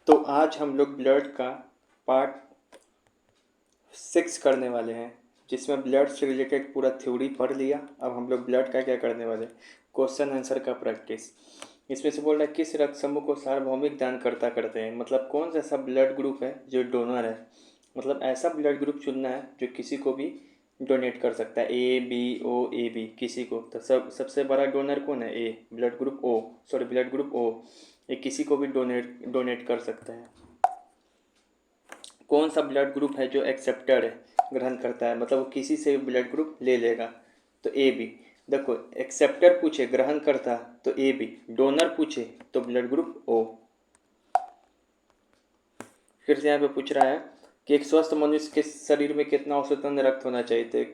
तो आज हम लोग ब्लड का पार्ट 6 करने वाले हैं, जिसमें ब्लड से रिलेटेड पूरा थ्योरी पढ़ लिया। अब हम लोग ब्लड का क्या करने वाले, क्वेश्चन आंसर का प्रैक्टिस। इसमें से बोल रहा है किस रक्त समूह को सार्वभौमिक दानकर्ता करते हैं, मतलब कौन सा ऐसा ब्लड ग्रुप है जो डोनर है। मतलब ऐसा ब्लड ग्रुप चुनना है जो किसी को भी डोनेट कर सकता है, A B O A B किसी को। तो सबसे बड़ा डोनर कौन है, A blood group O, sorry blood group O, ये किसी को भी डोनेट कर सकता है। कौन सा ब्लड ग्रुप है जो एक्सेप्टर है, ग्रहण करता है, मतलब वो किसी से भी ब्लड ग्रुप ले लेगा। तो ए बी। देखो एक्सेप्टर पूछे ग्रहण करता तो ए बी, डोनर पूछे तो ब्लड ग्रुप ओ। फिर से यहाँ पे पूछ रहा है कि एक स्वस्थ मनुष्य के शरीर में कितना औसतन रक्त होना चाहिए। तो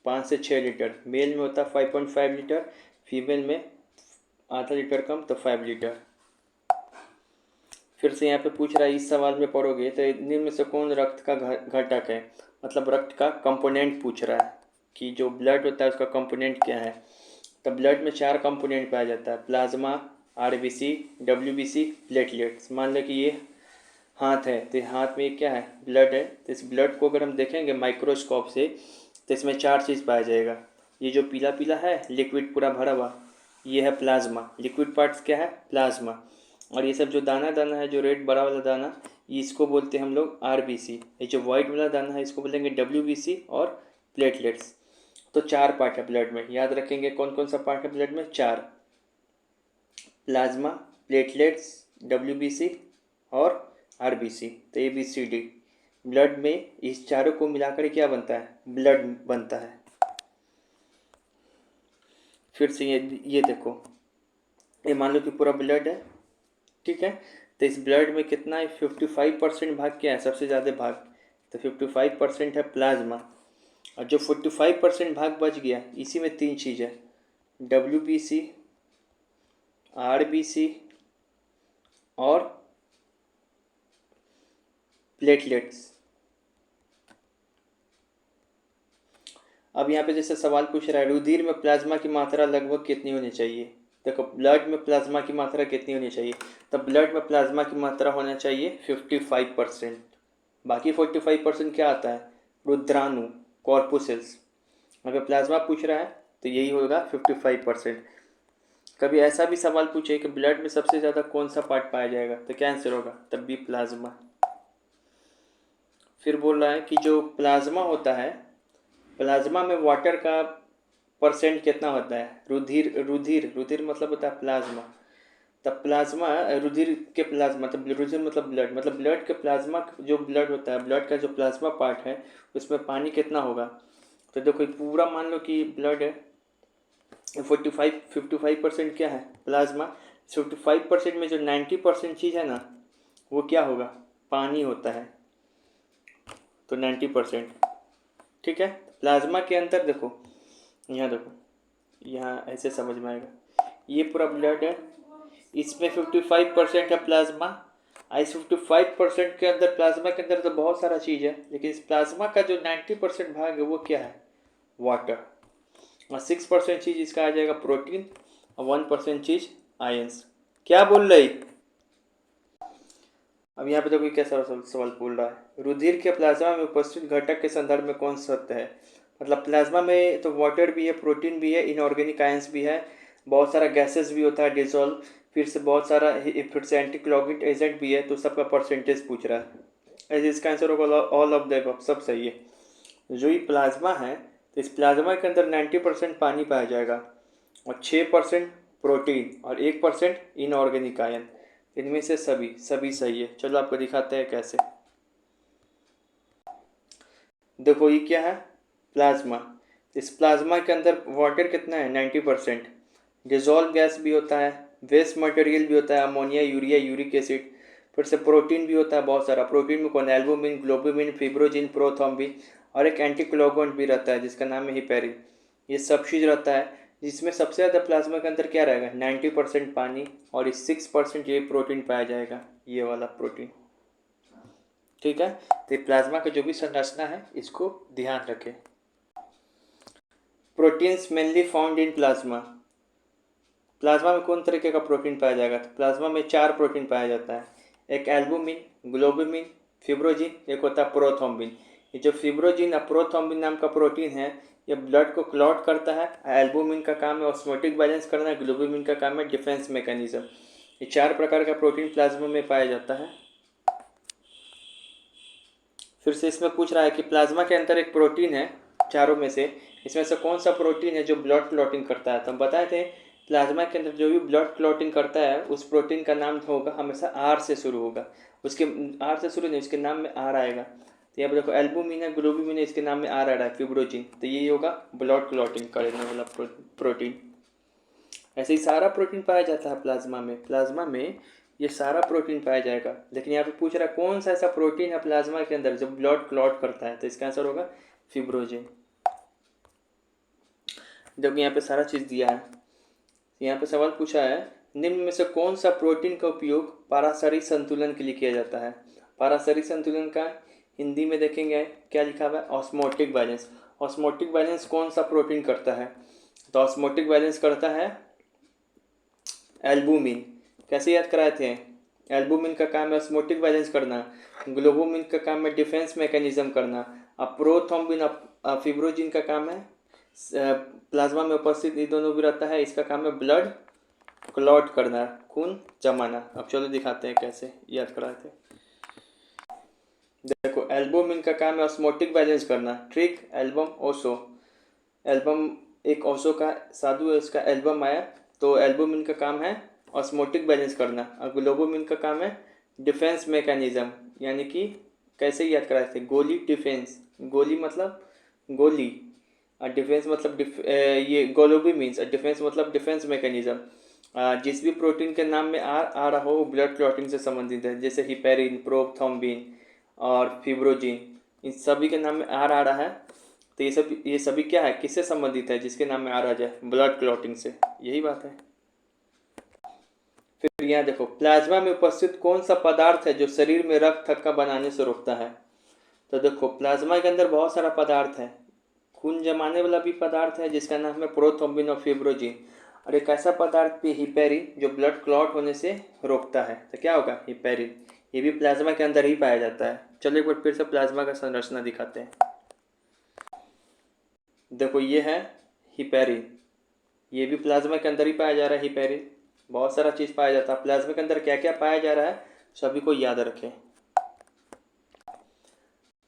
5 से 6 लीटर, मेल में होता है 5.5 लीटर, फीमेल में आधा लीटर कम तो 5 लीटर। फिर से यहाँ पे पूछ रहा है, इस सवाल में पढ़ोगे तो निम्न में से कौन रक्त का घटक है, मतलब रक्त का कंपोनेंट पूछ रहा है कि जो ब्लड होता है उसका कंपोनेंट क्या है। तो ब्लड में 4 कंपोनेंट पाया जाता है, प्लाज्मा, आरबीसी, डब्ल्यूबीसी, प्लेटलेट्स। मान लो कि ये हाथ है तो हाथ में क्या है, ब्लड है। तो इस ब्लड को अगर हम देखेंगे माइक्रोस्कोप से तो इसमें 4 चीज़ पाया जाएगा। ये जो पीला पीला है लिक्विड पूरा भरा हुआ, ये है प्लाज्मा, लिक्विड पार्ट्स क्या है प्लाज्मा। और ये सब जो दाना दाना है, जो रेड बड़ा वाला दाना, इसको बोलते हैं हम लोग आरबीसी। ये जो वाइट वाला दाना है इसको बोलेंगे डब्ल्यूबीसी और प्लेटलेट्स। तो 4 पार्ट है ब्लड में, याद रखेंगे कौन कौन सा पार्ट है ब्लड में, 4, प्लाज्मा, प्लेटलेट्स, डब्ल्यूबीसी और आरबीसी। तो A B C D, blood में इस चारों को मिलाकर क्या बनता है, ब्लड बनता है। फिर से ये देखो, ये मान लो कि पूरा ब्लड है, ठीक है। तो इस ब्लड में कितना है, 55% भाग क्या है, सबसे ज़्यादा भाग। तो 55% है प्लाज्मा। और जो 45% भाग बच गया, इसी में 3 चीज़ है, W B C, R B C और प्लेटलेट्स। अब यहाँ पे जैसे सवाल पूछ रहा है, रुधिर में प्लाज्मा की मात्रा लगभग कितनी होनी चाहिए। देखो ब्लड में प्लाज्मा की मात्रा कितनी होनी चाहिए, तो ब्लड में प्लाज्मा की मात्रा होना चाहिए 55%। बाकी 45% क्या आता है, रुद्राणु, कॉर्पुसेल्स। अगर प्लाज्मा पूछ रहा है तो यही होगा 55%। कभी ऐसा भी सवाल पूछे कि ब्लड में सबसे ज़्यादा कौन सा पार्ट पाया जाएगा, तो क्या आंसर होगा, तब भी प्लाज्मा। फिर बोल रहा है कि जो प्लाज्मा होता है, प्लाज्मा में वाटर का परसेंट कितना होता है, रुधिर रुधिर रुधिर मतलब होता है प्लाज्मा। तब प्लाज्मा, रुधिर के प्लाज्मा मतलब रुधिर मतलब ब्लड, मतलब ब्लड के प्लाज्मा, जो ब्लड होता है ब्लड का जो प्लाज्मा पार्ट है उसमें पानी कितना होगा। तो देखो पूरा मान लो कि ब्लड है, 55% क्या है प्लाज्मा, 55% में जो 90% चीज़ है ना वो क्या होगा, पानी होता है। तो 90%, ठीक है। प्लाज्मा के अंदर देखो, यहाँ देखो, यहाँ ऐसे समझ में आएगा, ये पूरा ब्लड है, इसमें 55% है प्लाज्मा। इस 55% के अंदर, प्लाज्मा के अंदर तो बहुत सारा चीज़ है, लेकिन इस प्लाज्मा का जो 90% भाग है वो क्या है, वाटर। और 6% चीज़ इसका आ जाएगा प्रोटीन, और 1% चीज़ आयंस। क्या बोल रही। अब यहाँ पे देखो कैसा सवाल बोल रहा है, रुधिर के प्लाज्मा में उपस्थित घटक के संदर्भ में कौन सत्य है। मतलब प्लाज्मा में तो वाटर भी है, प्रोटीन भी है, इनऑर्गेनिक आयंस भी है, बहुत सारा गैसेस भी होता है डिजोल्व, फिर से बहुत सारा, फिर से एंटीक्लॉगिंग एजेंट भी है। तो सबका परसेंटेज पूछ रहा है, ऐसे इसका आंसर होगा ऑल ऑफ द अबव, सब सही है। जो ये प्लाज्मा है तो इस प्लाज्मा के अंदर 90% पानी पाया जाएगा, और 6% प्रोटीन और 1% इनऑर्गेनिक आयन। इनमें से सभी सभी सही है। चलो आपको दिखाते हैं कैसे। देखो ये क्या है, प्लाज्मा। इस प्लाज्मा के अंदर वाटर कितना है, 90%। डिजॉल्व गैस भी होता है, वेस्ट मटेरियल भी होता है, अमोनिया, यूरिया, यूरिक एसिड। फिर से प्रोटीन भी होता है बहुत सारा, प्रोटीन में कौन, एल्बुमिन, ग्लोबुमिन, फिब्रोजिन, प्रोथ्रोम्बिन, और एक एंटीकोगुलेंट भी रहता है जिसका नाम है हिपेरिन। ये सब चीज़ रहता है, जिसमें सबसे ज़्यादा प्लाज्मा के अंदर क्या रहेगा, 90% पानी, और इस 6% ये प्रोटीन पाया जाएगा, ये वाला प्रोटीन, ठीक है। तो प्लाज्मा का जो भी संरचना है इसको ध्यान रखें। Proteins mainly found in plasma. Plasma में कौन तरीके का प्रोटीन पाया जाएगा, तो प्लाज्मा में 4 प्रोटीन पाया जाता है। एक एल्बुमिन, ग्लोबुमिन, फिब्रोजिन, एक होता है प्रोथ्रोम्बिन। ये जो फिब्रोजिन और प्रोथ्रोम्बिन नाम का प्रोटीन है ये ब्लड को क्लॉट करता है। एल्बुमिन का काम है ऑस्मोटिक बैलेंस करना है, ग्लोबुमिन का काम है डिफेंस मैकेनिज्म। ये 4 प्रकार का प्रोटीन प्लाज्मा में पाया जाता है। फिर से इसमें पूछ रहा है कि प्लाज्मा के अंदर एक प्रोटीन है चारों में से, इसमें से कौन सा प्रोटीन है जो ब्लड क्लॉटिंग करता है। तो हम बताए थे प्लाज्मा के अंदर जो भी ब्लड क्लॉटिंग करता है उस प्रोटीन का नाम होगा हमेशा आर से शुरू होगा। उसके आर से शुरू नहीं, उसके नाम में आर आएगा। तो यहाँ पर देखो एल्बुमिन है, ग्लोबुमिन है, इसके नाम में आर आ रहा है फिब्रोजिन, तो ये होगा ब्लड क्लॉटिंग करने वाला प्रोटीन। ऐसे ही सारा प्रोटीन पाया जाता है प्लाज्मा में ये सारा प्रोटीन पाया जाएगा। लेकिन यहाँ पे पूछ रहा है कौन सा ऐसा प्रोटीन है प्लाज्मा के अंदर जो ब्लड क्लॉट करता है, तो इसका आंसर होगा फिब्रोजिन। जब यहाँ पे सारा चीज़ दिया है, यहाँ पे सवाल पूछा है निम्न में से कौन सा प्रोटीन का उपयोग पाराशरीर संतुलन के लिए किया जाता है। पाराशरीर संतुलन का हिंदी में देखेंगे क्या लिखा हुआ है, ऑस्मोटिक बैलेंस। ऑस्मोटिक बैलेंस कौन सा प्रोटीन करता है, तो ऑस्मोटिक बैलेंस करता है एल्बुमिन। कैसे याद कराए थे, एल्बुमिन का काम है ऑस्मोटिक बैलेंस करना, ग्लोबुमिन का काम है डिफेंस मैकेनिज्म करना, अब प्रोथ्रोम्बिन फिब्रोजिन का काम है प्लाज्मा में उपस्थित ये दोनों भी रहता है, इसका काम है ब्लड क्लॉट करना, खून जमाना। अब चलो दिखाते हैं कैसे याद कराए थे। देखो एल्बुमिन का काम है ऑस्मोटिक बैलेंस करना, ट्रिक एल्बम ओशो। एल्बम एक ओशो का साधु है, उसका एल्बम आया, तो एल्बुमिन का काम है ऑस्मोटिक बैलेंस करना, और ग्लोबुमिन का काम है डिफेंस मैकेनिज्म, यानी कि कैसे याद कराए थे, गोली डिफेंस, गोली मतलब गोली और डिफेंस मतलब ये ग्लोबुमिन मीन्स डिफेंस मतलब डिफेंस मैकेनिज्म। जिस भी प्रोटीन के नाम में आर आ रहा हो वो ब्लड क्लॉटिंग से संबंधित है, जैसे हिपेरिन, प्रोथ्रोम्बिन और फिब्रोजिन, इन सभी के नाम में आर आ रहा है, तो ये सभी क्या है, किससे संबंधित है, जिसके नाम में आर आ जाए, ब्लड क्लॉटिंग से, यही बात है। फिर यहाँ देखो प्लाज्मा में उपस्थित कौन सा पदार्थ है जो शरीर में रक्त थक्का बनाने से रोकता है। तो देखो प्लाज्मा के अंदर बहुत सारा पदार्थ है, खून जमाने वाला भी पदार्थ है जिसका नाम है प्रोथ्रोम्बिन और फिब्रोजिन, और एक ऐसा पदार्थ भी हिपेरिन जो ब्लड क्लॉट होने से रोकता है। तो क्या होगा, हिपेरिन, ये भी प्लाज्मा के अंदर ही पाया जाता है। चलो एक बार फिर से प्लाज्मा का संरचना दिखाते हैं। देखो ये है हिपेरिन, ये भी प्लाज्मा के अंदर ही पाया जा रहा है हिपेरिन। बहुत सारा चीज़ पाया जाता है प्लाज्मा के अंदर, क्या क्या पाया जा रहा है सभी को याद रखें।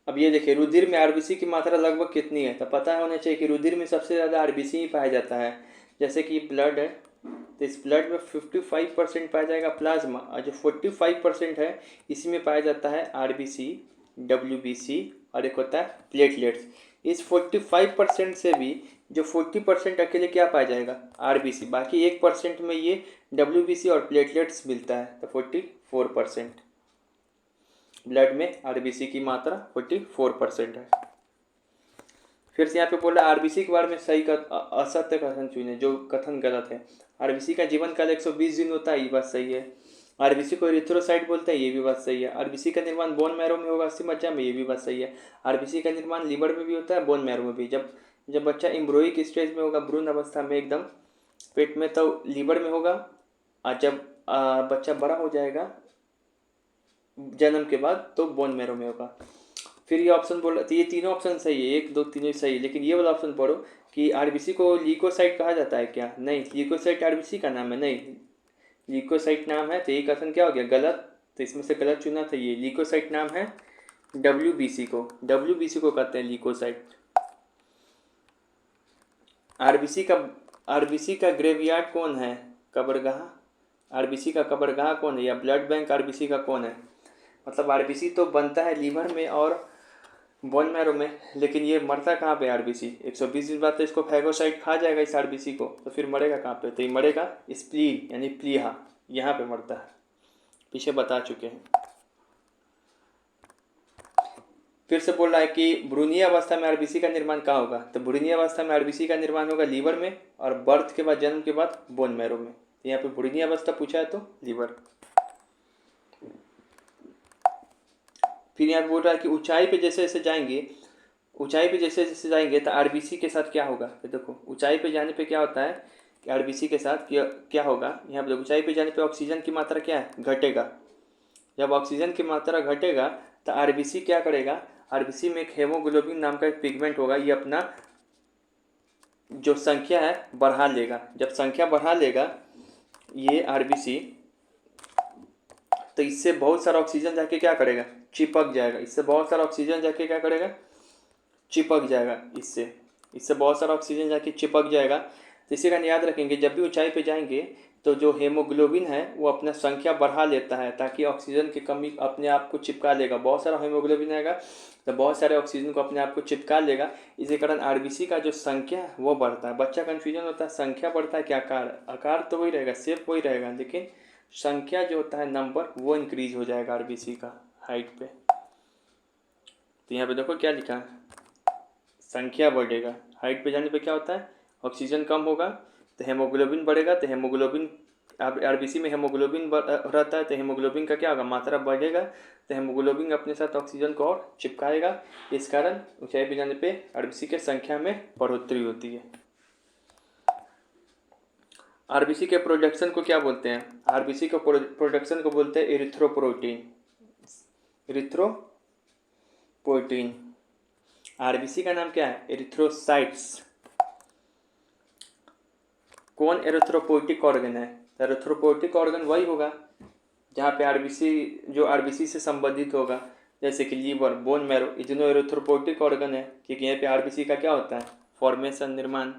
अब ये देखिए रुधिर में आरबीसी की मात्रा लगभग कितनी है, तो पता होना चाहिए कि रुधिर में सबसे ज़्यादा आरबीसी ही पाया जाता है। जैसे कि ब्लड है तो इस ब्लड में 55% पाया जाएगा प्लाज्मा, और जो 45% है इसी में पाया जाता है आरबीसी, डब्ल्यूबीसी और एक होता है प्लेटलेट्स। इस 45% से भी जो 40% अकेले क्या पाया जाएगा, आरबीसी, बाकी 1% में ये डब्ल्यूबीसी और प्लेटलेट्स मिलता है, तो 44% ब्लड में आरबीसी की मात्रा 44% है। फिर से यहाँ पे बोला आरबीसी के बारे में सही असत्य कथन चुने, जो कथन गलत है। आरबीसी का जीवन काल 120 दिन होता है, ये बात सही है। आरबीसी को एरिथ्रोसाइट बोलते हैं, ये भी बात सही है। आरबीसी का निर्माण बोन मैरो में होगा, अस्थि मज्जा में, ये भी बात सही है। आरबीसी का निर्माण लीवर में भी होता है, बोन मैरो में भी। जब बच्चा एम्ब्रोइक स्टेज में होगा, भ्रूण अवस्था में एकदम पेट में, तो लीवर में होगा, और जब बच्चा बड़ा हो जाएगा जन्म के बाद तो बोन मैरो में होगा। फिर ये ऑप्शन बोल रहा, तो ये तीनों ऑप्शन सही है, 1 2 तीनों सही है, लेकिन ये वाला ऑप्शन पढ़ो कि आरबीसी को ल्यूकोसाइट कहा जाता है क्या, नहीं, ल्यूकोसाइट आरबीसी का नाम है, नहीं, ल्यूकोसाइट नाम है, तो ये कथन क्या हो गया, गलत। तो इसमें से गलत चुना था, ये ल्यूकोसाइट नाम है डब्ल्यूबीसी को कहते हैं ल्यूकोसाइट। आरबीसी का ग्रेवयार्ड कौन है, कब्रगाह, आरबीसी का कब्रगाह कौन है, या ब्लड बैंक आरबीसी का कौन है। मतलब आरबीसी तो बनता है लीवर में और बोन मैरो में, लेकिन ये मरता कहाँ पे आरबीसी, 120 दिन बाद तो इसको फैगोसाइट खा जाएगा इस आरबीसी को, तो फिर मरेगा कहाँ पे, तो ये मरेगा स्प्लीन यानी प्लीहा, यहाँ पे मरता है, पीछे बता चुके हैं। फिर से बोल रहा है कि भ्रूणीय अवस्था में आरबीसी का निर्माण कहाँ होगा, तो भ्रूणीय अवस्था में आरबीसी का निर्माण होगा लीवर में, और बर्थ के बाद, जन्म के बाद बोन मैरो में। यहाँ पे भ्रूणीय अवस्था पूछा है तो लीवर। फिर यहाँ बोल रहा है कि ऊंचाई पे जैसे जैसे जाएंगे तो आरबीसी के साथ क्या होगा। तो देखो ऊंचाई पे जाने पे क्या होता है कि आरबीसी के साथ क्या होगा, यहाँ पे ऊंचाई पे जाने पे ऑक्सीजन की मात्रा क्या है, घटेगा, जब ऑक्सीजन की मात्रा घटेगा तो आरबीसी क्या करेगा, आरबीसी में एक हेमोग्लोबिन नाम का एक पिगमेंट होगा, ये अपना जो संख्या है बढ़ा लेगा। जब संख्या बढ़ा लेगा ये आरबीसी, तो इससे बहुत सारा ऑक्सीजन जाके क्या करेगा, चिपक जाएगा। इससे बहुत सारा ऑक्सीजन जाके क्या करेगा, चिपक जाएगा। इससे बहुत सारा ऑक्सीजन जाके चिपक जाएगा। तो इसी का याद रखेंगे, जब भी ऊंचाई पे जाएंगे तो जो हेमोग्लोबिन है वो अपना संख्या बढ़ा लेता है ताकि ऑक्सीजन की कमी अपने आप को चिपका लेगा। बहुत सारा हेमोग्लोबिन आएगा तो बहुत सारे ऑक्सीजन को अपने आप को चिपका लेगा। इसी कारण आरबीसी का जो संख्या है वो बढ़ता है। बच्चा कन्फ्यूजन होता है संख्या बढ़ता है कि आकार, आकार तो वही रहेगा, शेप वही रहेगा, लेकिन संख्या जो होता है नंबर वो इंक्रीज हो जाएगा आरबीसी का हाइट पे। तो यहाँ पे देखो क्या लिखा है, संख्या बढ़ेगा। हाइट पे जाने पे क्या होता है, ऑक्सीजन कम होगा तो हेमोग्लोबिन बढ़ेगा। तो हेमोग्लोबिन आरबीसी में हेमोग्लोबिन रहता है तो हेमोग्लोबिन का क्या होगा, मात्रा बढ़ेगा। तो हेमोग्लोबिन अपने साथ ऑक्सीजन को और चिपकाएगा। इस कारण ऊंचाई पे जाने पे आरबीसी के संख्या में बढ़ोतरी होती है। आरबीसी के प्रोडक्शन को क्या बोलते हैं, आरबीसी के प्रोडक्शन को बोलते हैं एरिथ्रोपोइटीन। एरिथ्रोपोइटीन, आरबीसी का नाम क्या है, एरिथ्रोसाइट्स। कौन एरिथ्रोपोइटिक ऑर्गन है, एरिथ्रोपोइटिक ऑर्गन वही होगा जहाँ पे आरबीसी, जो आरबीसी से संबंधित होगा, जैसे कि लीवर, बोन मैरो, ये दोनों एरिथ्रोपोइटिक ऑर्गन है, क्योंकि यहाँ पे आरबीसी का क्या होता है, फॉर्मेशन, निर्माण।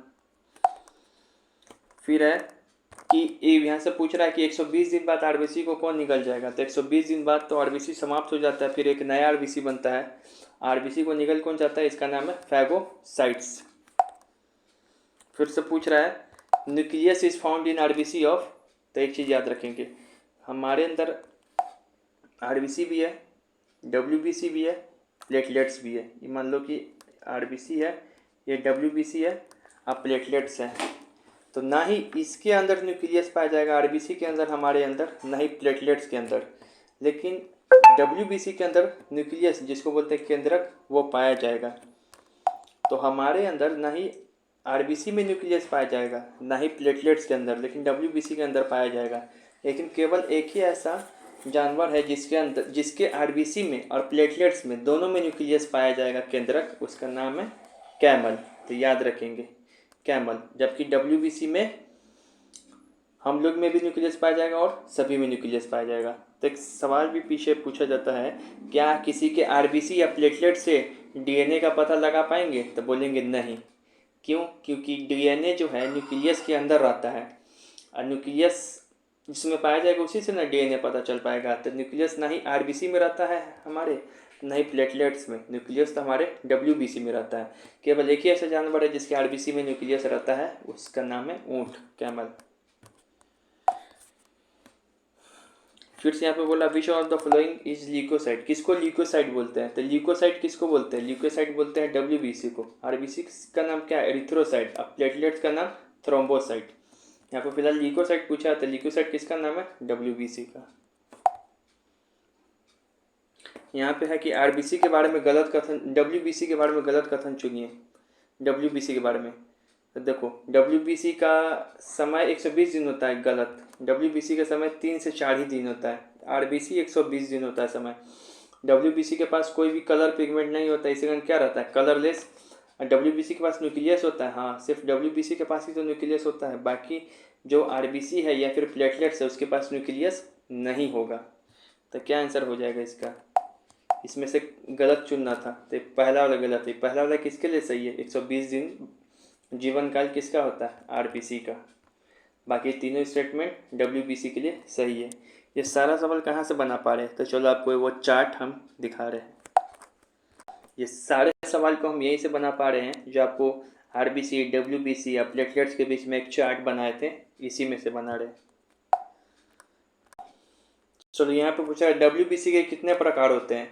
फिर है कि ये यहाँ से पूछ रहा है कि 120 दिन बाद आरबीसी को कौन निकल जाएगा। तो 120 दिन बाद तो आरबीसी समाप्त हो जाता है, फिर एक नया आरबीसी बनता है। आरबीसी को निकल कौन जाता है, इसका नाम है फैगोसाइट्स। फिर से पूछ रहा है nucleus is found in RBC of. तो एक चीज़ याद रखेंगे, हमारे अंदर आरबीसी भी है, डब्ल्यूबीसी भी है, प्लेटलेट्स भी है। ये मान लो कि आरबीसी है, ये डब्ल्यूबीसी है, अब प्लेटलेट्स हैं। तो ना ही इसके अंदर न्यूक्लियस पाया जाएगा आरबीसी के अंदर, हमारे अंदर, ना ही प्लेटलेट्स के अंदर, लेकिन डब्ल्यूबीसी के अंदर न्यूक्लियस जिसको बोलते हैं केंद्रक, वो पाया जाएगा। तो हमारे अंदर ना ही आरबीसी में न्यूक्लियस पाया जाएगा, ना ही प्लेटलेट्स के अंदर, लेकिन डब्ल्यूबीसी के अंदर पाया जाएगा। लेकिन केवल एक ही ऐसा जानवर है जिसके आरबीसी में और प्लेटलेट्स में दोनों में न्यूक्लियस पाया जाएगा केंद्रक, उसका नाम है कैमल। तो याद रखेंगे कैमल। जबकि डब्ल्यूबीसी में हम लोग में भी न्यूक्लियस पाया जाएगा और सभी में न्यूक्लियस पाया जाएगा। तो एक सवाल भी पीछे पूछा जाता है, क्या किसी के आरबीसी या प्लेटलेट से डीएनए का पता लगा पाएंगे, तो बोलेंगे नहीं। क्यों, क्योंकि डीएनए जो है न्यूक्लियस के अंदर रहता है, और न्यूक्लियस जिसमें पाया जाएगा उसी से ना डीएनए पता चल पाएगा। तो न्यूक्लियस ना ही आरबीसी में रहता है हमारे, ना ही प्लेटलेट्स में। न्यूक्लियस तो हमारे डब्ल्यूबीसी में रहता है। केवल एक ही ऐसा जानवर है जिसके आरबीसी में न्यूक्लियस रहता है, उसका नाम है ऊँट, कैमल। फिर से यहाँ पे बोला which of the following is leucocyte. किसको ल्यूकोसाइट बोलते हैं, तो ल्यूकोसाइट किसको बोलते हैं, ल्यूकोसाइट बोलते हैं डब्ल्यूबीसी को। आरबीसी का नाम क्या है, एरिथ्रोसाइट। अब प्लेटलेट्स का नाम थ्रोम्बोसाइट। यहाँ पे फिलहाल ल्यूकोसाइट पूछा, तो ल्यूकोसाइट किसका नाम है, डब्ल्यूबीसी का। यहाँ पे है कि आरबीसी के बारे में गलत कथन, डब्ल्यूबीसी के बारे में गलत कथन चुनिए। डब्ल्यूबीसी के बारे में तो देखो, डब्ल्यूबीसी का समय 120 दिन होता है, गलत। डब्ल्यूबीसी का समय 3 से 4 ही दिन होता है। आरबीसी 120 दिन होता है समय। डब्ल्यूबीसी के पास कोई भी कलर पिगमेंट नहीं होता, इसी कारण क्या रहता है, कलरलेस। डब्ल्यूबीसी के पास न्यूक्लियस होता है, हाँ सिर्फ डब्ल्यूबीसी के पास ही तो न्यूक्लियस होता है, बाकी जो आरबीसी है या फिर प्लेटलेट्स है उसके पास न्यूक्लियस नहीं होगा। तो क्या आंसर हो जाएगा इसका, इसमें से गलत चुनना था, तो पहला वाला गलत है। पहला वाला किसके लिए सही है, 120 दिन जीवन काल किसका होता है, आरबीसी का। बाकी तीनों स्टेटमेंट डब्ल्यूबीसी के लिए सही है। ये सारा सवाल कहाँ से बना पा रहे हैं, तो चलो आपको वो चार्ट हम दिखा रहे हैं। ये सारे सवाल को हम यहीं से बना पा रहे हैं, जो आपको आरबीसी, डब्ल्यूबीसी या प्लेटलेट्स के बीच में एक चार्ट बनाए थे, इसी में से बना रहे हैं। चलो यहाँ पे पूछा है डब्ल्यूबीसी के कितने प्रकार होते हैं,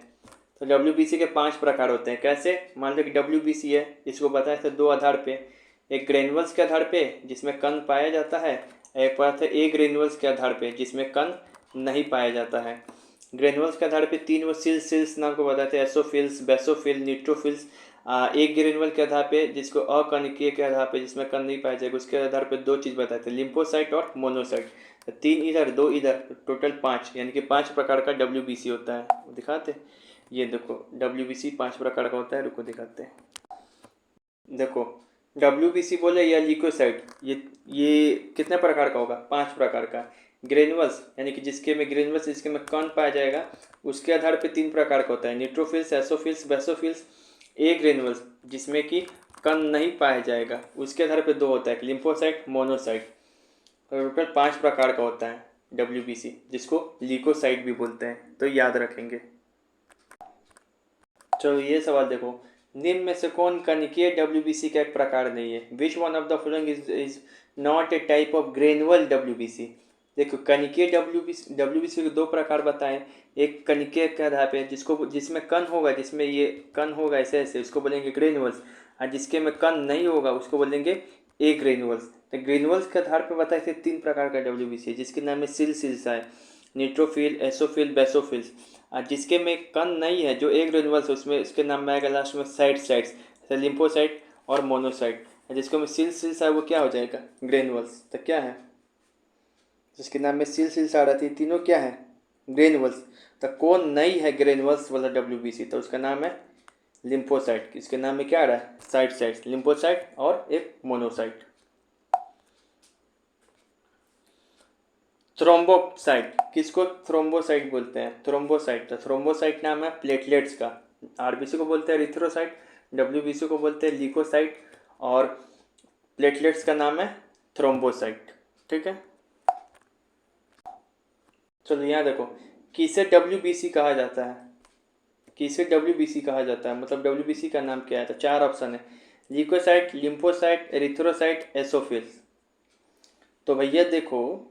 तो डब्ल्यूबीसी के 5 प्रकार होते हैं। कैसे, मान लो कि डब्ल्यूबीसी है, इसको बताया था 2 आधार पे, एक ग्रेनुअल्स के आधार पे जिसमें कण पाया जाता है, एक बात है ए ग्रेनुअल्स के आधार पे जिसमें कण नहीं पाया जाता है। ग्रेनुअल्स के आधार पे 3 वो सिल्स नाम को बताते हैं, एसोफिल्स, बेसोफिल, न्यूट्रोफिल्स। एक ग्रेनुअल के आधार पे जिसको अकणकीय के आधार पे जिसमें कण नहीं पाया जाएगा, उसके आधार पे 2 चीज़ बताते हैं, लिम्फोसाइट और मोनोसाइट। तो 3 इधर 2 इधर, तो टोटल 5, यानी कि 5 प्रकार का WBC होता है। वो दिखाते, ये देखो WBC 5 प्रकार का होता है। रुको दिखाते हैं। देखो WBC बोले या ल्यूकोसाइट, ये कितने प्रकार का होगा? 5 प्रकार का। ग्रेनुअल्स यानी कि जिसके में ग्रेनुअल्स, जिसके में कण पाया जाएगा, उसके आधार पे 3 प्रकार का होता है, न्यूट्रोफिल्स, एसोफिल्स, बेसोफिल्स। ए ग्रेनुअल्स जिसमें कि कण नहीं पाया जाएगा, उसके आधार पे 2 होता है, लिम्फोसाइट, मोनोसाइट। टोटल 5 प्रकार का होता है WBC, जिसको ल्यूकोसाइट भी बोलते हैं, तो याद रखेंगे। चलो ये सवाल देखो, निम्न में से कौन कणिकीय WBC का एक प्रकार नहीं है? Which one of the following is not a type of granule WBC? देखो कणिकीय WBC के 2 प्रकार बताएं। एक कणिकीय के आधार पे जिसमें कण होगा, जिसमें ये कण होगा ऐसे ऐसे, उसको बोलेंगे ग्रेनुअल्स, और जिसके में कण नहीं होगा उसको बोलेंगे ए ग्रेनुअल्स। तो ग्रेनुअल्स के आधार पर बताए थे 3 प्रकार का WBC है, जिसके नाम में सिलसिल्सा है, न्यूट्रोफिल, एसोफिल, बेसोफिल्स। जिसके में कण नहीं है, जो ए ग्रेनुअल्स है, उसमें उसके नाम में आएगा लास्ट में साइट्स, जैसे लिम्फोसाइट और मोनोसाइट। जिसको में सिलसिल्सा है वो क्या हो जाएगा? ग्रेनुअल्स। तो क्या है जिसके नाम में सिलसिल्सा आ रही थी, तीनों क्या है? ग्रेनुअल्स। तो कौन नहीं है ग्रेनुअल्स वाला WBC? तो उसका नाम है लिम्फोसाइट। इसके नाम में क्या आ रहा है? साइट्स, लिम्फोसाइट और एक मोनोसाइट। थ्रोम्बोसाइट, किसको थ्रोम्बोसाइट बोलते हैं? थ्रोम्बोसाइट, तो थ्रोम्बोसाइट नाम है प्लेटलेट्स का। RBC को बोलते हैं एरिथ्रोसाइट, WBC को बोलते हैं ल्यूकोसाइट, और प्लेटलेट्स का नाम है थ्रोम्बोसाइट। ठीक है, चलो यहाँ देखो, किसे WBC कहा जाता है? किसे WBC कहा जाता है, मतलब WBC का नाम क्या है? तो 4 ऑप्शन है, ल्यूकोसाइट, लिम्फोसाइट, एरिथ्रोसाइट, एसोफिल्स। तो भैया देखो,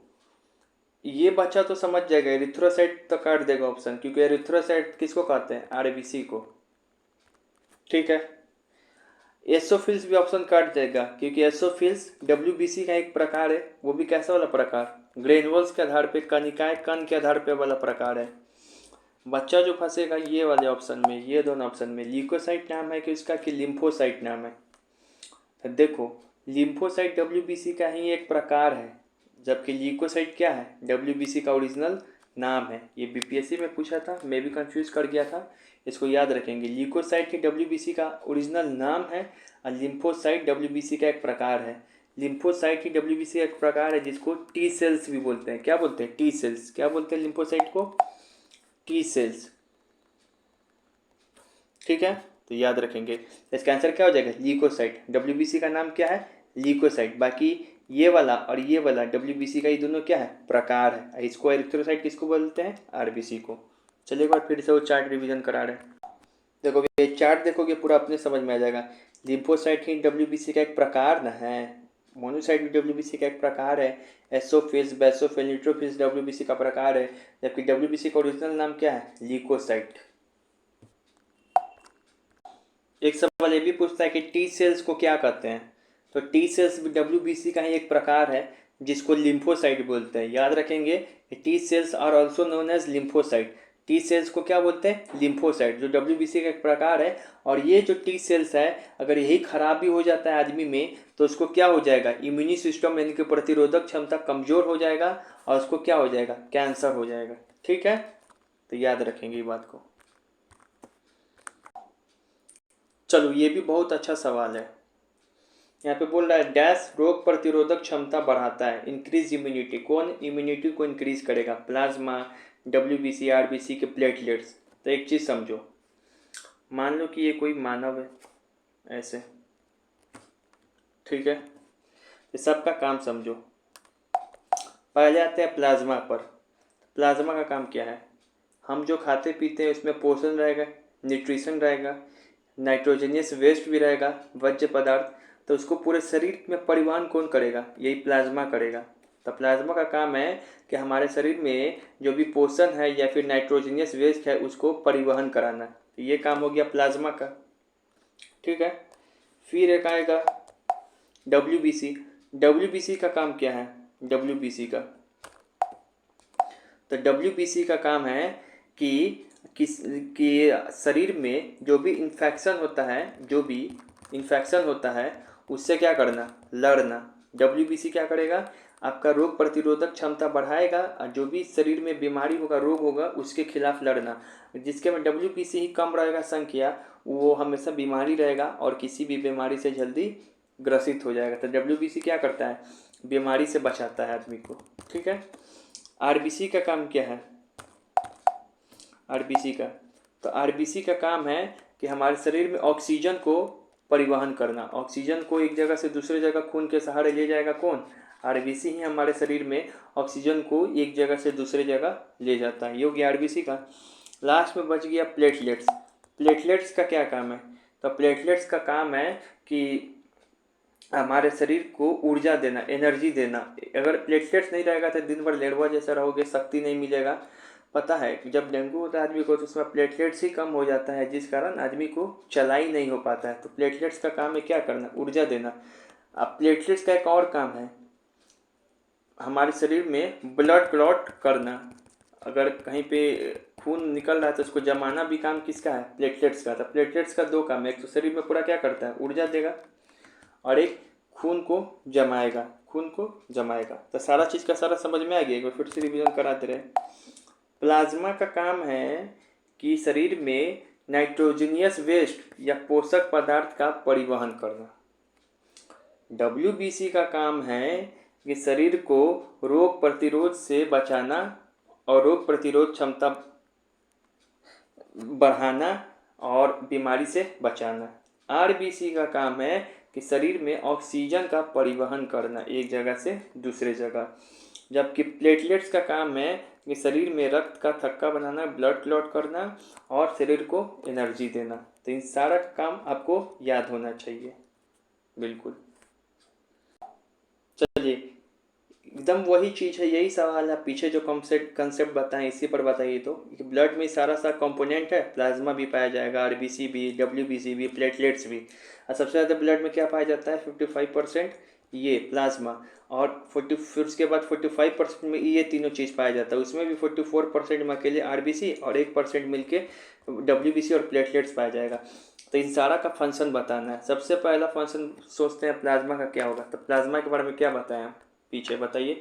ये बच्चा तो समझ जाएगा, एरिथ्रोसाइट तो काट देगा ऑप्शन, क्योंकि एरिथ्रोसाइट किसको कहते हैं? RBC को। ठीक है, एसोफिल्स भी ऑप्शन काट देगा, क्योंकि एसोफिल्स WBC का एक प्रकार है। वो भी कैसा वाला प्रकार? ग्रेनुअल्स के आधार पे, कणिकाएं कण के आधार पे वाला प्रकार है। बच्चा जो फंसेगा ये वाले ऑप्शन में, ये दोनों ऑप्शन में। ल्यूकोसाइट नाम है कि उसका, कि लिम्फोसाइट नाम है? तो देखो, लिम्फोसाइट WBC का ही एक प्रकार है, जबकि ल्यूकोसाइट क्या है? WBC का ओरिजिनल नाम है। ये BPSC में पूछा था, मैं भी कंफ्यूज कर गया था, इसको याद रखेंगे। ल्यूकोसाइट ही WBC का ओरिजिनल नाम है, और लिम्फोसाइट WBC का एक प्रकार है। लिम्फोसाइट ही WBC का एक प्रकार है, जिसको T सेल्स भी बोलते हैं। क्या बोलते हैं? T cells. क्या बोलते हैं लिम्फोसाइट को? T cells. ठीक है, तो याद रखेंगे। इसका आंसर क्या हो जाएगा? ल्यूकोसाइट। WBC का नाम क्या है? ल्यूकोसाइट। बाकी ये वाला और ये वाला WBC का, ये दोनों क्या है? प्रकार है। इसको एरिथ्रोसाइट किसको बोलते हैं? RBC को। चलिए एक बार फिर से वो चार्ट रिवीजन करा रहे हैं। देखो ये चार्ट देखोगे पूरा अपने समझ में आ जाएगा। लिम्फोसाइट ही WBC का एक प्रकार न है, मोनोसाइट भी WBC का एक प्रकार है, एसोफिल्स, बेसोफिल, न्यूट्रोफिल्स WBC का प्रकार है, जबकि WBC का ओरिजिनल नाम क्या है? ल्यूकोसाइट। एक सवाल ये भी पूछता है कि T सेल्स को क्या कहते हैं? तो T सेल्स भी WBC का ही एक प्रकार है, जिसको लिम्फोसाइट बोलते हैं। याद रखेंगे कि T cells are also known as lymphocyte. T cells को क्या बोलते हैं? लिम्फोसाइट, जो WBC का एक प्रकार है। और ये जो T सेल्स है, अगर यही खराबी हो जाता है आदमी में, तो उसको क्या हो जाएगा? इम्यूनी सिस्टम यानी कि प्रतिरोधक क्षमता कमजोर हो जाएगा, और उसको क्या हो जाएगा? कैंसर हो जाएगा। ठीक है, तो याद रखेंगे ये बात को। चलो ये भी बहुत अच्छा सवाल है। यहाँ पे बोल रहा है डैश रोग प्रतिरोधक क्षमता बढ़ाता है, इंक्रीज इम्यूनिटी। कौन इम्यूनिटी को इंक्रीज करेगा? प्लाज्मा, WBC, RBC के प्लेटलेट्स। तो एक चीज़ समझो, मान लो कि ये कोई मानव है ऐसे, ठीक है, ये सबका काम समझो। पहले आते हैं प्लाज्मा पर। प्लाज्मा का काम क्या है? हम जो खाते पीते हैं उसमें पोषण रहेगा, न्यूट्रिशन रहेगा, नाइट्रोजनियस वेस्ट भी रहेगा, वर्ज्य पदार्थ। तो उसको पूरे शरीर में परिवहन कौन करेगा? यही प्लाज्मा करेगा। तो प्लाज्मा का काम है कि हमारे शरीर में जो भी पोषण है या फिर नाइट्रोजनियस वेस्ट है, उसको परिवहन कराना। तो ये काम हो गया प्लाज्मा का। ठीक है, फिर एक आएगा WBC। WBC का काम क्या है? WBC का, तो WBC का काम है कि शरीर में जो भी इन्फेक्शन होता है, उससे क्या करना? लड़ना। WBC क्या करेगा? आपका रोग प्रतिरोधक क्षमता बढ़ाएगा और जो भी शरीर में बीमारी होगा, रोग होगा, उसके खिलाफ लड़ना। जिसके में WBC ही कम रहेगा संख्या, वो हमेशा बीमारी रहेगा और किसी भी बीमारी से जल्दी ग्रसित हो जाएगा। तो WBC क्या करता है, बीमारी से बचाता है आदमी को। ठीक है। RBC का काम क्या है, RBC का, तो RBC का काम है कि हमारे शरीर में ऑक्सीजन को परिवहन करना। ऑक्सीजन को एक जगह से दूसरे जगह खून के सहारे ले जाएगा कौन, RBC ही हमारे शरीर में ऑक्सीजन को एक जगह से दूसरे जगह ले जाता है। ये हो गया RBC का। लास्ट में बच गया प्लेटलेट्स। प्लेटलेट्स का क्या काम है, तो प्लेटलेट्स का काम है कि हमारे शरीर को ऊर्जा देना, एनर्जी देना। अगर प्लेटलेट्स नहीं रहेगा तो दिन भर लेढ़वा जैसा रहोगे, शक्ति नहीं मिलेगा। पता है कि जब डेंगू होता है आदमी को तो उसमें प्लेटलेट्स ही कम हो जाता है, जिस कारण आदमी को चलाई नहीं हो पाता है। तो प्लेटलेट्स का काम है क्या करना, ऊर्जा देना। अब प्लेटलेट्स का एक और काम है हमारे शरीर में ब्लड क्लॉट करना। अगर कहीं पे खून निकल रहा है तो उसको जमाना भी काम किसका है, प्लेटलेट्स का। तो प्लेटलेट्स का दो काम है, एक तो शरीर में पूरा क्या करता है, ऊर्जा देगा, और एक खून को जमाएगा, खून को जमाएगा। तो सारा चीज़ का सारा समझ में आ गया, एक बार फिर से रिवीजन कराते रहे। प्लाज्मा का काम है कि शरीर में नाइट्रोजनियस वेस्ट या पोषक पदार्थ का परिवहन करना। WBC का काम है कि शरीर को रोग प्रतिरोध से बचाना और रोग प्रतिरोध क्षमता बढ़ाना और बीमारी से बचाना। RBC का काम है कि शरीर में ऑक्सीजन का परिवहन करना एक जगह से दूसरे जगह। जबकि प्लेटलेट्स का काम है कि शरीर में रक्त का थक्का बनाना, ब्लड क्लॉट करना और शरीर को एनर्जी देना। तो इन सारा काम आपको याद होना चाहिए। बिल्कुल, चलिए एकदम वही चीज़ है, यही सवाल है। पीछे जो कंसेप्ट बताएं इसी पर बताइए। तो ब्लड में सारा कंपोनेंट है, प्लाज्मा भी पाया जाएगा, RBC भी, WBC भी, प्लेटलेट्स भी। और सबसे ज़्यादा ब्लड में क्या पाया जाता है, 55% ये प्लाज्मा, और 40, फिर उसके बाद 45% में ये तीनों चीज़ पाया जाता है। उसमें भी 44% में अकेले RBC और 1% मिलके WBC और प्लेटलेट्स पाया जाएगा। तो इन सारा का फंक्शन बताना है। सबसे पहला फंक्शन सोचते हैं प्लाज्मा का क्या होगा। तो प्लाज्मा के बारे में क्या बताएं आप, पीछे बताइए।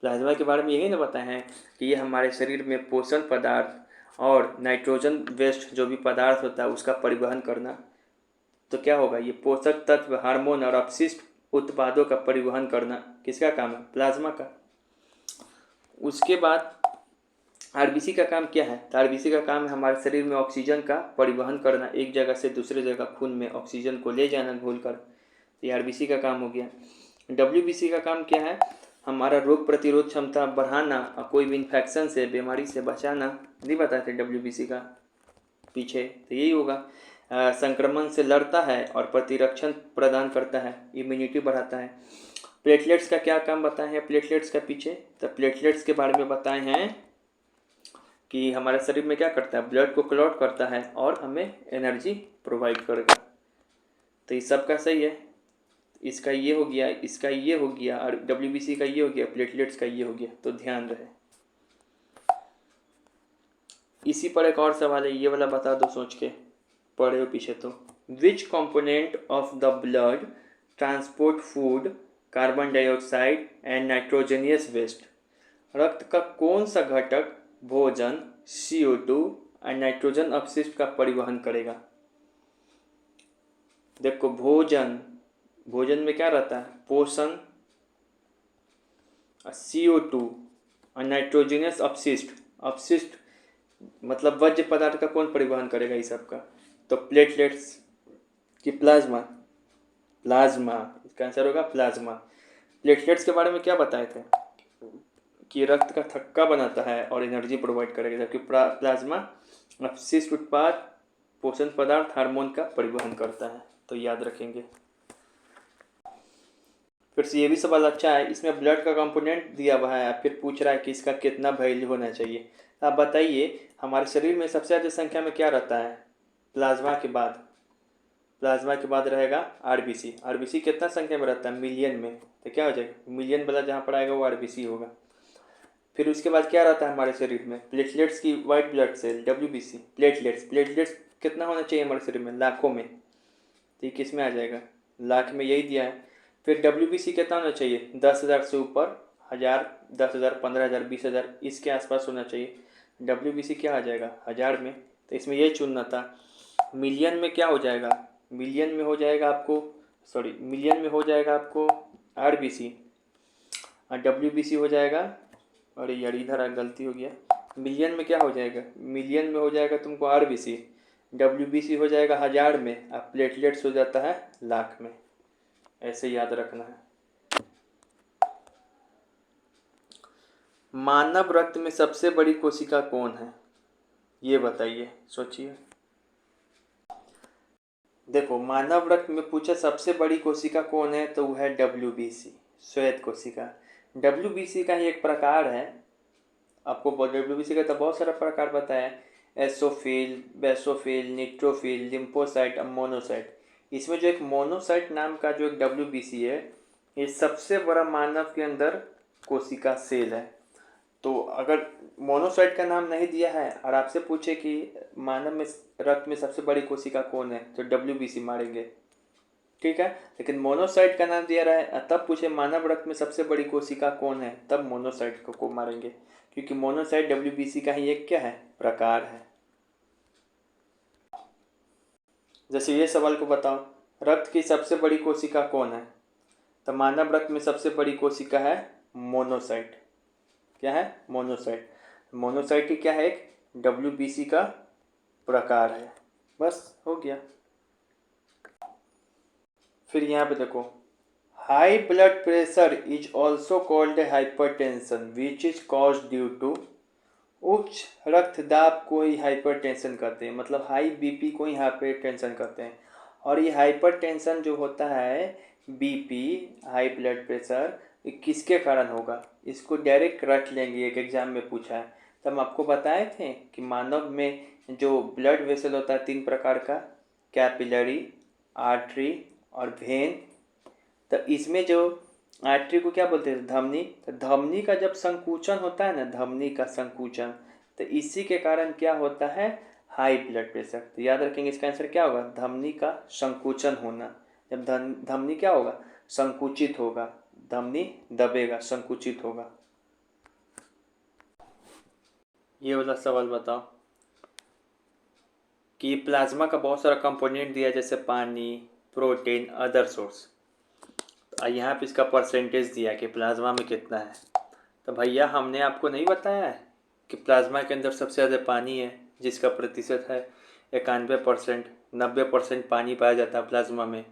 प्लाज्मा के बारे में यही ना बताए हैं कि ये हमारे शरीर में पोषण पदार्थ और नाइट्रोजन वेस्ट जो भी पदार्थ होता है उसका परिवहन करना। तो क्या होगा, ये पोषक तत्व, हार्मोन और अपशिष्ट उत्पादों का परिवहन करना किसका काम है, प्लाज्मा का। उसके बाद RBC का काम क्या है, तो RBC का काम है हमारे शरीर में ऑक्सीजन का परिवहन करना, एक जगह से दूसरे जगह खून में ऑक्सीजन को ले जाना घोलकर। ये RBC का काम हो गया। WBC का काम क्या है, हमारा रोग प्रतिरोध क्षमता बढ़ाना और कोई भी इन्फेक्शन से, बीमारी से बचाना। नहीं बताए थे WBC का पीछे, तो यही होगा। संक्रमण से लड़ता है और प्रतिरक्षण प्रदान करता है, इम्यूनिटी बढ़ाता है। प्लेटलेट्स का क्या काम बताए हैं प्लेटलेट्स का पीछे, तो प्लेटलेट्स के बारे में बताए हैं कि हमारे शरीर में क्या करता है, ब्लड को क्लॉट करता है और हमें एनर्जी प्रोवाइड करेगा। तो ये सब का सही है। इसका ये हो गया, इसका ये हो गया, और WBC का ये हो गया, प्लेटलेट्स का ये हो गया। तो ध्यान रहे। इसी पर एक और सवाल है, ये वाला बता दो सोच के, पढ़े हो पीछे तो। Which component of the blood transport food, carbon dioxide and nitrogenous waste. रक्त का कौन सा घटक भोजन, CO2 और नाइट्रोजन अपशिष्ट का परिवहन करेगा। देखो भोजन में क्या रहता है, पोषण, CO2 और नाइट्रोजनियस अपशिष्ट मतलब वज्र पदार्थ का कौन परिवहन करेगा इस सब का, तो प्लेटलेट्स कि प्लाज्मा। इसका आंसर होगा प्लाज्मा। प्लेटलेट्स के बारे में क्या बताए थे कि रक्त का थक्का बनाता है और एनर्जी प्रोवाइड करेगा, जबकि प्लाज्मा अपशिष्ट उत्पाद, पोषण पदार्थ, हार्मोन का परिवहन करता है। तो याद रखेंगे। फिर से ये भी सवाल अच्छा है, इसमें ब्लड का कंपोनेंट दिया हुआ है, फिर पूछ रहा है कि इसका कितना वैल्यू होना चाहिए। आप बताइए हमारे शरीर में सबसे ज़्यादा संख्या में क्या रहता है, प्लाज्मा के बाद रहेगा RBC कितना संख्या में रहता है, मिलियन में। तो क्या हो जाएगा, मिलियन वाला जहाँ पर आएगा वो RBC होगा। फिर उसके बाद क्या रहता है हमारे शरीर में, प्लेटलेट्स की white blood cell, WBC। Platelets कितना होना चाहिए हमारे शरीर में, लाखों में। तो ये किस में आ जाएगा, लाख में, यही दिया है। फिर WBC कितना होना चाहिए, 10,000 से ऊपर, 1000, 10,000, 15,000, 20,000 इसके आसपास होना चाहिए। WBC क्या आ जाएगा, 1000 में, तो इसमें ये चुनना था। मिलियन में क्या हो जाएगा, मिलियन में हो जाएगा आपको, सॉरी मिलियन में हो जाएगा आपको RBC, और WBC हो जाएगा, अरे यार इधर गलती हो गया, मिलियन में क्या हो जाएगा, मिलियन में हो जाएगा तुमको RBC, WBC हो जाएगा 1000 में, और प्लेटलेट्स हो जाता है लाख में। ऐसे याद रखना है। मानव रक्त में सबसे बड़ी कोशिका कौन है, ये बताइए, सोचिए। देखो मानव रक्त में पूछा सबसे बड़ी कोशिका कौन है, तो वो है WBC, श्वेत कोशिका। WBC का ही एक प्रकार है, आपको WBC का तो बहुत सारा प्रकार बताया, एसोफिल, बेसोफिल, न्यूट्रोफिल, लिम्फोसाइट, मोनोसाइट। इसमें जो एक मोनोसाइट नाम का जो एक WBC है, ये सबसे बड़ा मानव के अंदर कोशिका सेल है। तो अगर मोनोसाइट का नाम नहीं दिया है और आपसे पूछे कि मानव में रक्त में सबसे बड़ी कोशिका कौन है, तो WBC मारेंगे, ठीक है। लेकिन मोनोसाइट का नाम दिया रहा है, तब पूछे मानव रक्त में सबसे बड़ी कोशिका कौन है, तब मोनोसाइट को मारेंगे, क्योंकि मोनोसाइट WBC का ही एक क्या है, प्रकार है। जैसे ये सवाल को बताओ, रक्त की सबसे बड़ी कोशिका कौन है, तो मानव रक्त में सबसे बड़ी कोशिका है मोनोसाइट। क्या है, मोनोसाइट। मोनोसाइट ही क्या है, एक WBC का प्रकार है। बस हो गया। फिर यहाँ पे देखो, high blood pressure is also called hypertension which is cause due to, उच्च रक्तदाब को ही हाइपरटेंशन कहते हैं, मतलब हाई BP को ही हाइपरटेंशन कहते हैं। और ये हाइपरटेंशन जो होता है, BP, हाई ब्लड प्रेशर, ये किसके कारण होगा, इसको डायरेक्ट रट लेंगे, एक एग्जाम में पूछा है। तो हम आपको बताए थे कि मानव में जो ब्लड वेसल होता है 3 प्रकार का, कैपिलरी, आर्टरी और वेन। तो इसमें जो आर्टरी को क्या बोलते हैं, धमनी। तो धमनी का जब संकुचन होता है ना, धमनी का संकुचन, तो इसी के कारण क्या होता है, हाई ब्लड प्रेशर। तो याद रखेंगे इसका आंसर क्या होगा, धमनी का संकुचन होना। जब धमनी क्या होगा, संकुचित होगा, धमनी दबेगा, संकुचित होगा। ये वाला सवाल बताओ कि प्लाज्मा का बहुत सारा कंपोनेंट दिया, जैसे पानी, प्रोटीन, अदर सोर्स। यहाँ पे इसका परसेंटेज दिया कि प्लाज्मा में कितना है। तो भैया हमने आपको नहीं बताया है कि प्लाज्मा के अंदर सबसे ज़्यादा पानी है, जिसका प्रतिशत है 91%, 90% पानी पाया जाता है प्लाज्मा में।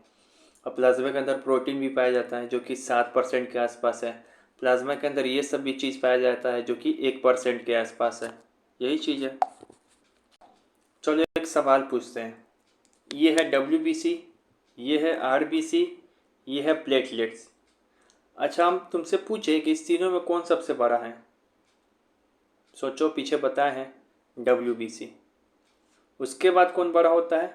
और प्लाज्मा के अंदर प्रोटीन भी पाया जाता है जो कि 7% के आसपास है। प्लाज्मा के अंदर ये सब भी चीज़ पाया जाता है जो कि 1% के आसपास है। यही चीज़ है। चलो एक सवाल पूछते हैं। ये है WBC, ये है RBC, ये है प्लेटलेट्स। अच्छा हम तुमसे पूछे कि इस तीनों में कौन सबसे बड़ा है। सोचो, पीछे बताए हैं WBC, उसके बाद कौन बड़ा होता है,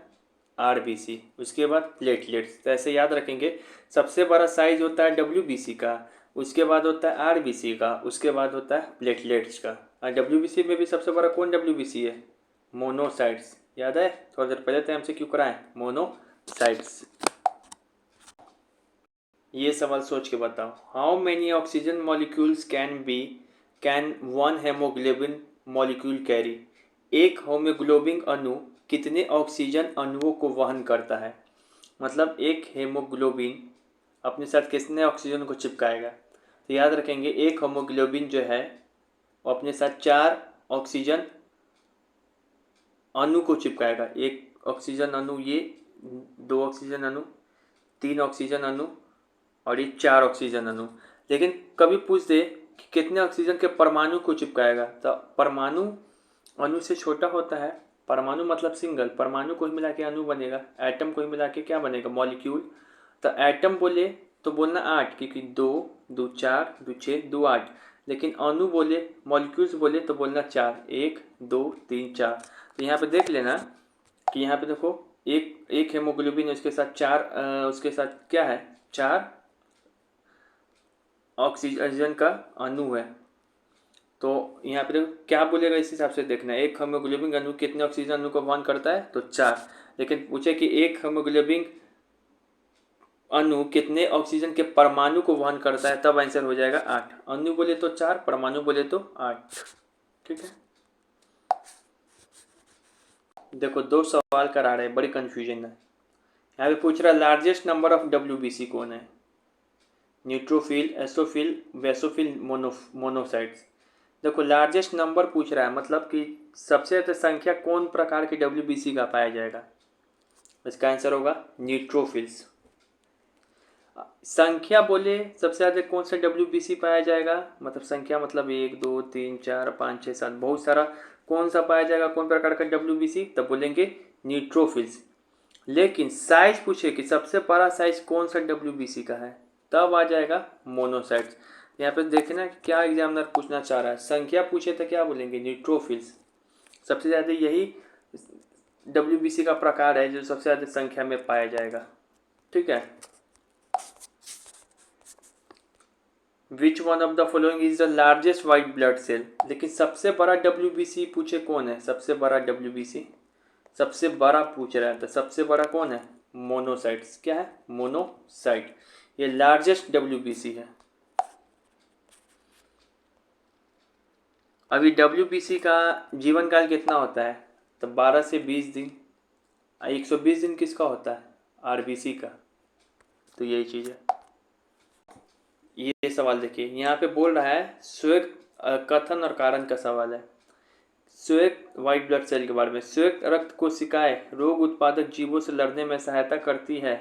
RBC, उसके बाद प्लेटलेट्स। तो ऐसे याद रखेंगे, सबसे बड़ा साइज होता है WBC का, उसके बाद होता है RBC का, उसके बाद होता है प्लेटलेट्स का। और WBC में भी सबसे बड़ा कौन WBC है, मोनोसाइट्स। याद है, थोड़ा देर पहले तो हमसे क्यों कराएं, मोनोसाइट्स। ये सवाल सोच के बताओ, how many oxygen molecules can one haemoglobin molecule carry. एक हेमोग्लोबिन अणु कितने ऑक्सीजन अणुओं को वहन करता है। मतलब एक हेमोग्लोबिन अपने साथ कितने ऑक्सीजन को चिपकाएगा। तो याद रखेंगे, एक हेमोग्लोबिन जो है वो अपने साथ 4 ऑक्सीजन अणु को चिपकाएगा। एक ऑक्सीजन अणु, ये 2 ऑक्सीजन अणु, 3 ऑक्सीजन अणु और ये 4 ऑक्सीजन अणु। लेकिन कभी पूछ दे कि कितने ऑक्सीजन के परमाणु को चिपकाएगा, तो परमाणु अणु से छोटा होता है। परमाणु मतलब सिंगल, परमाणु को ही मिला के अणु बनेगा, एटम को ही मिला के क्या बनेगा, मॉलिक्यूल। तो एटम बोले तो बोलना 8, क्योंकि 2 2 4 2 6 2 8। लेकिन अणु बोले, मॉलिक्यूल्स बोले तो बोलना 4, 1 2 3 4। तो यहाँ पे देख लेना कि यहाँ पे देखो, एक हेमोग्लोबिन, उसके साथ 4, उसके साथ क्या है, 4 ऑक्सीजन का अणु है। तो यहाँ पे देखो क्या बोलेगा, इस हिसाब से देखना है। एक हेमोग्लोबिन अणु कितने ऑक्सीजन अणु को वहन करता है, तो 4। लेकिन पूछे कि एक हेमोग्लोबिन अणु कितने ऑक्सीजन के परमाणु को वहन करता है, तब आंसर हो जाएगा 8। अणु बोले तो 4, परमाणु बोले तो 8। ठीक है, देखो 2 सवाल करा रहे हैं, बड़ी कंफ्यूजन है। यहाँ पे पूछ रहा है लार्जेस्ट नंबर ऑफ WBC कौन है, न्यूट्रोफिल, एसोफिल, बेसोफिल, मोनोसाइट्स। देखो लार्जेस्ट नंबर पूछ रहा है, मतलब कि सबसे ज़्यादा संख्या कौन प्रकार के WBC का पाया जाएगा, इसका आंसर होगा न्यूट्रोफिल्स। संख्या बोले सबसे ज़्यादा कौन सा WBC पाया जाएगा, मतलब संख्या मतलब 1 2 3 4 5 6 7 बहुत सारा, कौन सा पाया जाएगा, कौन प्रकार का WBC, तब बोलेंगे न्यूट्रोफिल्स। लेकिन साइज पूछे कि सबसे बड़ा साइज कौन सा WBC का है, तब आ जाएगा मोनोसाइट्स। यहाँ पे देखना क्या एग्जामिनर पूछना चाह रहा है, संख्या पूछे तो क्या बोलेंगे न्यूट्रोफिल्स। सबसे ज़्यादा यही WBC का प्रकार है जो सबसे ज़्यादा संख्या में पाया जाएगा। ठीक है, which one of the following is the largest white blood cell. लेकिन सबसे बड़ा WBC पूछे कौन है, सबसे बड़ा WBC, सबसे बड़ा पूछ रहा है, तो सबसे बड़ा कौन है, मोनोसाइट्स। क्या है, मोनोसाइट, ये लार्जेस्ट WBC है। अभी WBC का जीवन काल कितना होता है, तो 12 से 20 दिन। 120 दिन किसका होता है, RBC का। तो यही चीज़ है। ये सवाल देखिए, यहाँ पे बोल रहा है श्वेत कथन और कारण का सवाल है। श्वेत वाइट ब्लड सेल के बारे में, श्वेत रक्त कोशिकाएं रोग उत्पादक जीवों से लड़ने में सहायता करती है,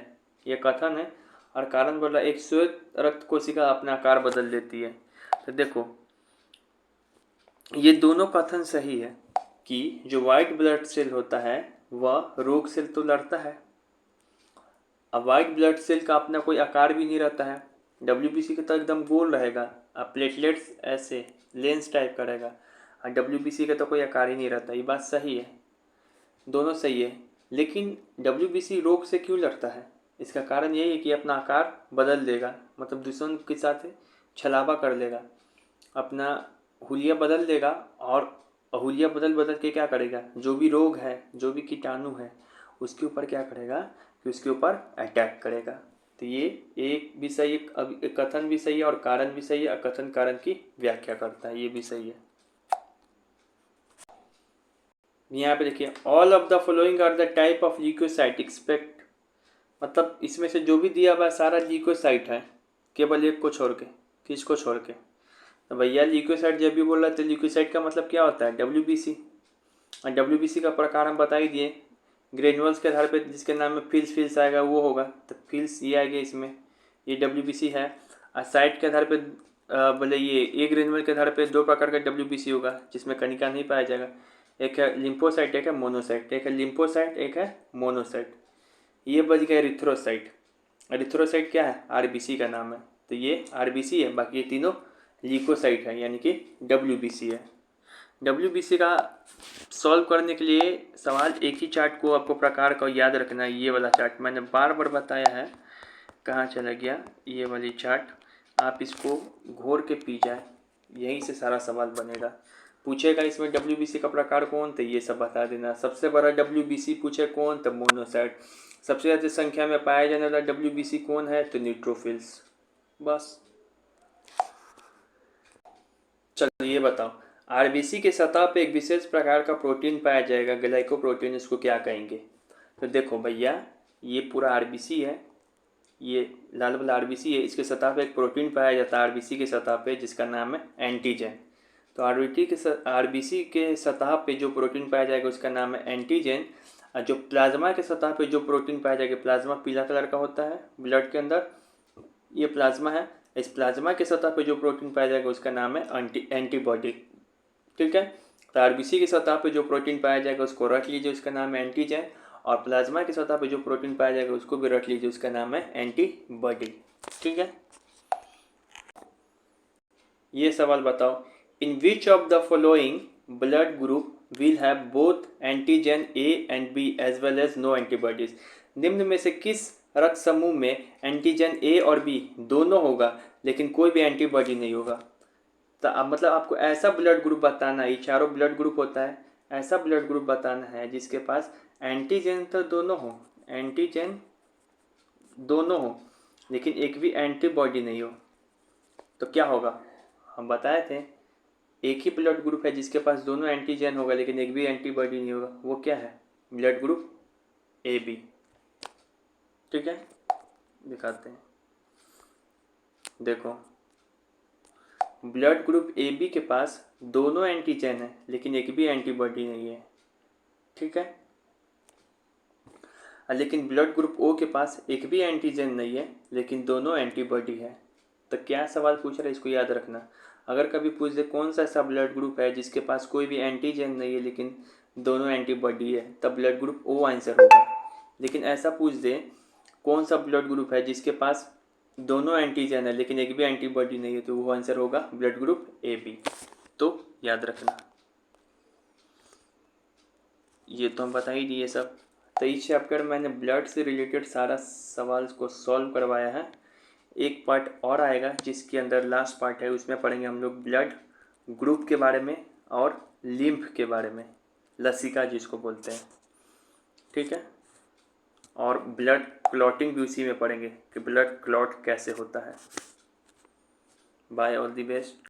ये कथन है। और कारण बोल रहा है एक श्वेत रक्त कोशिका अपना आकार बदल लेती है। तो देखो ये दोनों कथन सही है कि जो वाइट ब्लड सेल होता है वह रोग से तो लड़ता है। अब वाइट ब्लड सेल का अपना कोई आकार भी नहीं रहता है, WBC का तो एकदम गोल रहेगा, अब प्लेटलेट्स ऐसे लेंस टाइप का रहेगा, और WBC का तो कोई आकार ही नहीं रहता। ये बात सही है, दोनों सही है। लेकिन WBC रोग से क्यों लड़ता है, इसका कारण यही है कि अपना आकार बदल देगा, मतलब दुश्मन के साथ छलावा कर लेगा, अपना हुलिया बदल देगा। और हुलिया बदल के क्या करेगा, जो भी रोग है, जो भी कीटाणु है, उसके ऊपर क्या करेगा कि उसके ऊपर अटैक करेगा। तो ये एक भी सही, एक कथन भी सही है और कारण भी सही है, कथन कारण की व्याख्या करता है, ये भी सही है। यहाँ पे देखिए all of the following are the type of leucocyte expect, मतलब इसमें से जो भी दिया हुआ सारा ल्यूकोसाइट है, केवल एक को छोड़ के, किसको छोड़ के, तो भैया ल्यूकोसाइट जब भी बोल रहा है तो ल्यूकोसाइट का मतलब क्या होता है, WBC। और WBC का प्रकार हम बता ही दिए, ग्रेनुअल्स के आधार पे जिसके नाम में फिल्स आएगा वो होगा, तो फिल्स ये आएगा इसमें, ये WBC है। और साइट के आधार पे बोले ये ग्रेनुअल के आधार पे 2 प्रकार का WBC होगा जिसमें कणिका नहीं पाया जाएगा, एक है लिम्फोसाइट, एक है मोनोसाइट, एक है लिम्फोसाइट, एक है मोनोसाइट। ये बच गया एरिथ्रोसाइट। एरिथ्रोसाइट क्या है, RBC का नाम है, तो ये RBC है, बाकी ये तीनों ल्यूकोसाइट है, यानी कि WBC है। WBC का सॉल्व करने के लिए सवाल एक ही चार्ट को आपको प्रकार का याद रखना है, ये वाला चार्ट मैंने बार बार बताया है, कहाँ चला गया ये वाली चार्ट, आप इसको घोर के पी जाए, यहीं से सारा सवाल बनेगा। पूछेगा इसमें WBC का प्रकार कौन, तो ये सब बता देना। सबसे बड़ा WBC पूछे कौन, तो मोनोसाइट। सबसे ज़्यादा संख्या में पाया जाने वाला WBC कौन है, तो न्यूट्रोफिल्स। बस चलो ये बताओ, RBC के सतह पे एक विशेष प्रकार का प्रोटीन पाया जाएगा, ग्लाइकोप्रोटीन, इसको क्या कहेंगे। तो देखो भैया ये पूरा RBC है, ये लाल वाला RBC है, इसके सतह पे एक प्रोटीन पाया जाता है RBC के सतह पे जिसका नाम है एंटीजन। तो RBC के सतह पे जो प्रोटीन पाया जाएगा उसका नाम है एंटीजन। और जो प्लाज्मा के सतह पे जो प्रोटीन पाया जाएगा, प्लाज्मा पीला कलर का होता है ब्लड के अंदर, ये प्लाज्मा है, इस प्लाज्मा के सतह पे जो प्रोटीन पाया जाएगा उसका नाम है एंटीबॉडी। ठीक है, तो RBC की सतह पे जो प्रोटीन पाया जाएगा उसको रख लीजिए, उसका नाम है एंटीजन। और प्लाज्मा की सतह पे जो प्रोटीन पाया जाएगा उसको भी रख लीजिए, उसका नाम है एंटीबॉडी। ठीक है, ये सवाल बताओ, in which of the following blood group will have both antigen A and B as well as no antibodies. निम्न में से किस रक्त समूह में एंटीजन A और B दोनों होगा लेकिन कोई भी एंटीबॉडी नहीं होगा। तो अब मतलब आपको ऐसा ब्लड ग्रुप बताना है, ये चारों ब्लड ग्रुप होता है, ऐसा ब्लड ग्रुप बताना है जिसके पास एंटीजन तो दोनों हो, एंटीजन दोनों हो, लेकिन एक भी एंटीबॉडी नहीं हो, तो क्या होगा? हम बताए थे एक ही ब्लड ग्रुप है जिसके पास दोनों एंटीजन होगा लेकिन एक भी एंटीबॉडी नहीं होगा, वो क्या है? Blood group A B. ठीक है, दिखाते हैं। देखो, ब्लड ग्रुप ए बी के पास दोनों एंटीजन है लेकिन एक भी एंटीबॉडी नहीं है। ठीक है, लेकिन ब्लड ग्रुप ओ के पास एक भी एंटीजन नहीं है लेकिन दोनों एंटीबॉडी है। तो क्या सवाल पूछ रहा है, इसको याद रखना। अगर कभी पूछ दे कौन सा ऐसा ब्लड ग्रुप है जिसके पास कोई भी एंटीजन नहीं है लेकिन दोनों एंटीबॉडी है, तब ब्लड ग्रुप ओ आंसर होगा। लेकिन ऐसा पूछ दे कौन सा ब्लड ग्रुप है जिसके पास दोनों एंटीजन है लेकिन एक भी एंटीबॉडी नहीं है, तो वो आंसर होगा ब्लड ग्रुप ए बी। तो याद रखना, ये तो हम बता ही दिए सब। तो इस चैप्टर में मैंने ब्लड से रिलेटेड सारा सवाल को सॉल्व करवाया है। एक पार्ट और आएगा जिसके अंदर लास्ट पार्ट है, उसमें पढ़ेंगे हम लोग ब्लड ग्रुप के बारे में और लिम्फ के बारे में, लसिका जिसको बोलते हैं। ठीक है, और ब्लड क्लॉटिंग भी उसी में पढ़ेंगे कि ब्लड क्लॉट कैसे होता है। Bye, all the best.